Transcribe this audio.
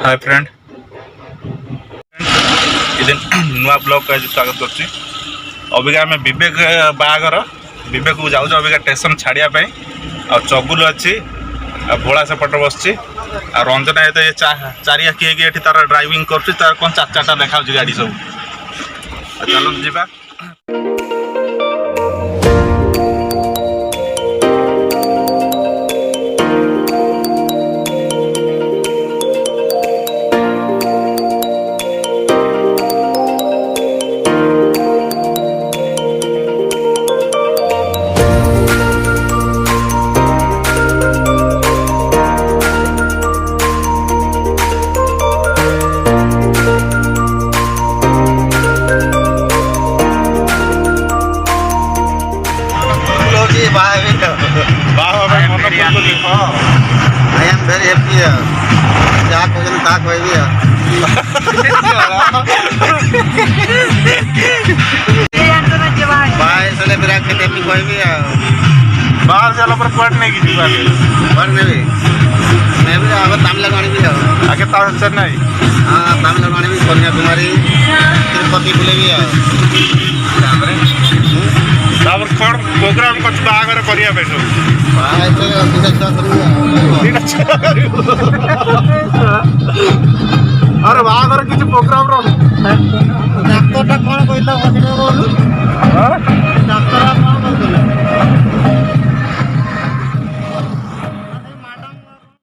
Hi friend इधर नुआ blog का स्वागत करছি अबिका आम विवेक बाहागर विवेक को जाऊँ अबिका स्टेशन छाड़ियापी आ चगुल अच्छी भोला सेपट बस रंजना ये चारिया किए तार ड्राइविंग कर कौन चार चार्टा देखा गाड़ी सब चलो जीवा I am very happy. क्या कोई ना कोई भी भाई चले बिराक के टेपी कोई भी बाहर चला पर पढ़ने की जीवा पढ़ने भी मैं भी अब तमिलनाडु भी आगे चेन्नई हाँ तमिलनाडु भी कन्याकुमारी तिरुपति बुले भी तापर कौन प्रोग्राम कुछ बाहागर करिया बैठो अरे बाहागर किसी प्रोग्राम रो डाक्टरटा कौन कहला हॉस्पिटल बोलू डाक्टर